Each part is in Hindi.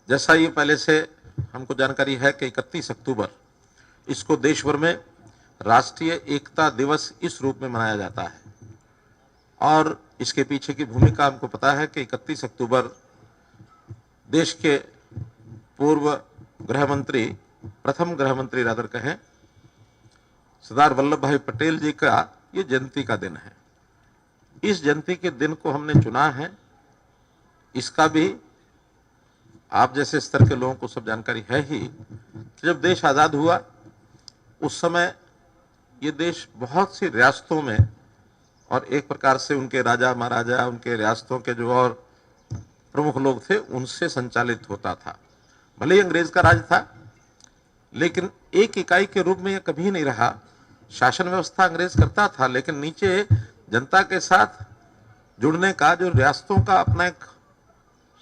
जैसा ये पहले से हमको जानकारी है कि 31 अक्टूबर इसको देश भर में राष्ट्रीय एकता दिवस इस रूप में मनाया जाता है। और इसके पीछे की भूमिका हमको पता है कि 31 अक्टूबर देश के पूर्व गृह मंत्री, प्रथम गृह मंत्री रादर कहें, सरदार वल्लभ भाई पटेल जी का ये जयंती का दिन है। इस जयंती के दिन को हमने चुना है, इसका भी आप जैसे स्तर के लोगों को सब जानकारी है ही कि जब देश आज़ाद हुआ उस समय ये देश बहुत सी रियासतों में और एक प्रकार से उनके राजा महाराजा, उनके रियासतों के जो और प्रमुख लोग थे उनसे संचालित होता था। भले ही अंग्रेज का राज था, लेकिन एक इकाई के रूप में यह कभी नहीं रहा। शासन व्यवस्था अंग्रेज करता था, लेकिन नीचे जनता के साथ जुड़ने का जो रियासतों का अपना एक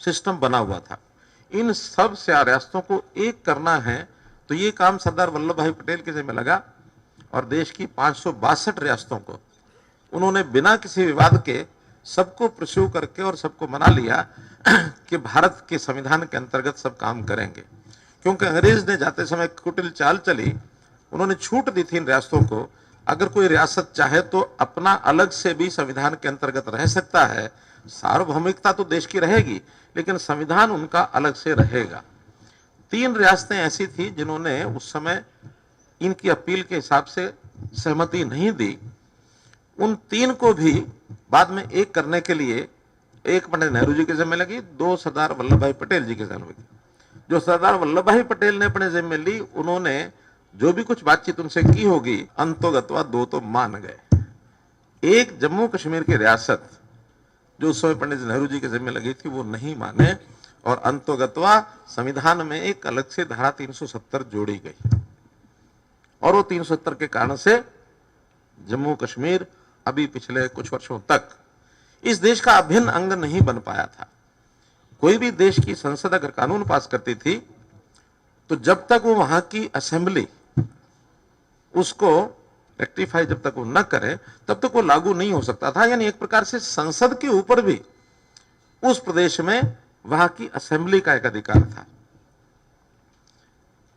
सिस्टम बना हुआ था, इन सब से रियासतों को एक करना है, तो ये काम सरदार वल्लभ भाई पटेल के जिम्मे लगा। और देश की 562 रियासतों को उन्होंने बिना किसी विवाद के सबको प्रस्यू करके और सबको मना लिया कि भारत के संविधान के अंतर्गत सब काम करेंगे। क्योंकि अंग्रेज ने जाते समय कुटिल चाल चली, उन्होंने छूट दी थी इन रियासतों को, अगर कोई रियासत चाहे तो अपना अलग से भी संविधान के अंतर्गत रह सकता है, सार्वभौमिकता तो देश की रहेगी लेकिन संविधान उनका अलग से रहेगा। 3 रियासतें ऐसी थी जिन्होंने उस समय इनकी अपील के हिसाब से सहमति नहीं दी। उन 3 को भी बाद में एक करने के लिए एक पंडित नेहरू जी के जिम्मे लगी, 2 सरदार वल्लभ भाई पटेल जी के जिम्मे लगी। जो सरदार वल्लभ भाई पटेल ने अपने जिम्मे ली, उन्होंने जो भी कुछ बातचीत उनसे की होगी, अंतोगत्वा 2 तो मान गए। एक जम्मू कश्मीर की रियासत जो उस समय पंडित नेहरू जी के जिम्मे लगी थी वो नहीं माने, और अंतोगत्वा संविधान में एक अलग से धारा 370 जोड़ी गई, और वो 370 के कारण से जम्मू कश्मीर अभी पिछले कुछ वर्षों तक इस देश का अभिन्न अंग नहीं बन पाया था। कोई भी देश की संसद अगर कानून पास करती थी तो जब तक वो वहां की असेंबली उसको रेक्टिफाई जब तक वो न करे तब तक वो लागू नहीं हो सकता था। यानी एक प्रकार से संसद के ऊपर भी उस प्रदेश में वहां की असेंबली का एक अधिकार था।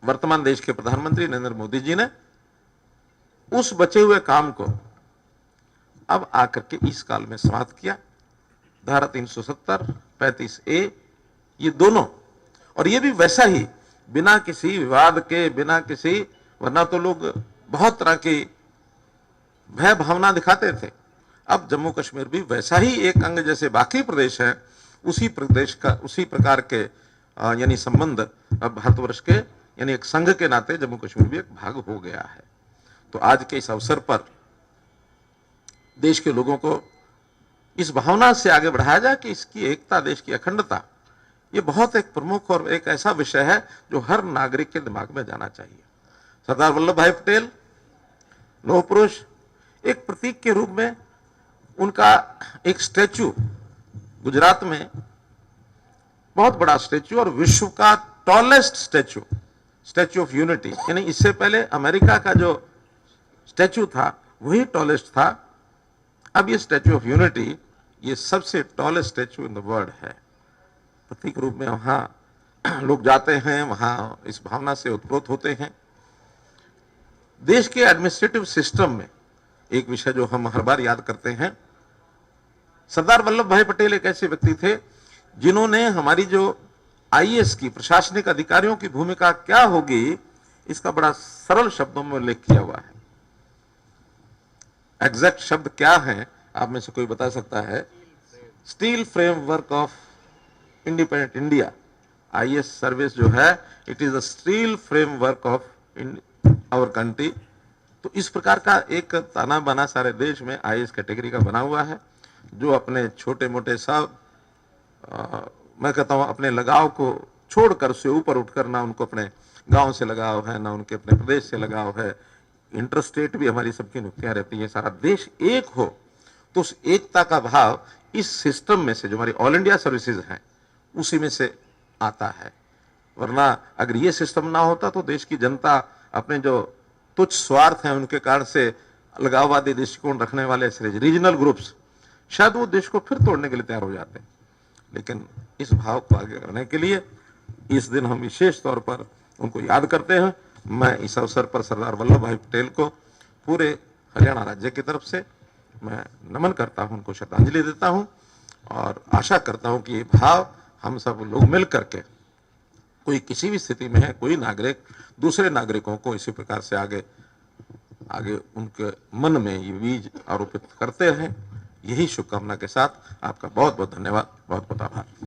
वर्तमान देश के प्रधानमंत्री नरेंद्र मोदी जी ने उस बचे हुए काम को अब आकर के इस काल में समाप्त किया। धारा 370, 35A ये दोनों, और ये भी वैसा ही बिना किसी विवाद के, बिना किसी, वरना तो लोग बहुत तरह की भय भावना दिखाते थे। अब जम्मू कश्मीर भी वैसा ही एक अंग जैसे बाकी प्रदेश है, उसी प्रदेश का उसी प्रकार के यानी संबंध अब भारतवर्ष के यानी एक संघ के नाते जम्मू कश्मीर भी एक भाग हो गया है। तो आज के इस अवसर पर देश के लोगों को इस भावना से आगे बढ़ाया जाए कि इसकी एकता, देश की अखंडता, ये बहुत एक प्रमुख और एक ऐसा विषय है जो हर नागरिक के दिमाग में जाना चाहिए। सरदार वल्लभ भाई पटेल लौह पुरुष, एक प्रतीक के रूप में उनका एक स्टैचू गुजरात में बहुत बड़ा स्टैचू और विश्व का tallest statue, statue of unity, यानी इससे पहले अमेरिका का जो स्टैचू था वही टॉलेस्ट था। अब ये स्टैचू ऑफ यूनिटी ये सबसे tallest statue in the world है। प्रतीक रूप में वहां लोग जाते हैं, वहां इस भावना से उत्प्रोत होते हैं। देश के एडमिनिस्ट्रेटिव सिस्टम में एक विषय जो हम हर बार याद करते हैं, सरदार वल्लभ भाई पटेल एक ऐसे व्यक्ति थे जिन्होंने हमारी जो आईएएस की, प्रशासनिक अधिकारियों की भूमिका क्या होगी, इसका बड़ा सरल शब्दों में उल्लेख किया हुआ है। एग्जैक्ट शब्द क्या है आप में से कोई बता सकता है? Steel framework of independent India. IAS service जो है, it is a steel framework of our country. तो इस प्रकार का एक ताना बाना सारे देश में आईएएस कैटेगरी का बना हुआ है, जो अपने छोटे मोटे सब मैं कहता हूं अपने लगाव को छोड़कर, उससे ऊपर उठकर, ना उनको अपने गांव से लगाव है, ना उनके अपने प्रदेश से लगाव है, इंटरस्टेट भी हमारी सबकी नियुक्तियां रहती है, सारा देश एक हो, तो उस एकता का भाव इस सिस्टम में से, जो हमारी ऑल इंडिया सर्विसेज हैं, उसी में से आता है। वरना अगर ये सिस्टम ना होता तो देश की जनता अपने जो तुच्छ स्वार्थ हैं उनके कारण से अलगाववादी दृष्टिकोण रखने वाले रीजनल ग्रुप्स शायद वो देश को फिर तोड़ने के लिए तैयार हो जाते हैं। लेकिन इस भाव को आगे करने के लिए इस दिन हम विशेष तौर पर उनको याद करते हैं। मैं इस अवसर पर सरदार वल्लभ भाई पटेल को पूरे हरियाणा राज्य की तरफ से मैं नमन करता हूं, उनको श्रद्धांजलि देता हूं और आशा करता हूं कि ये भाव हम सब लोग मिल करके, कोई किसी भी स्थिति में है, कोई नागरिक दूसरे नागरिकों को इसी प्रकार से आगे उनके मन में ये बीज आरोपित करते रहें। यही शुभकामना के साथ आपका बहुत बहुत धन्यवाद, बहुत बहुत आभार।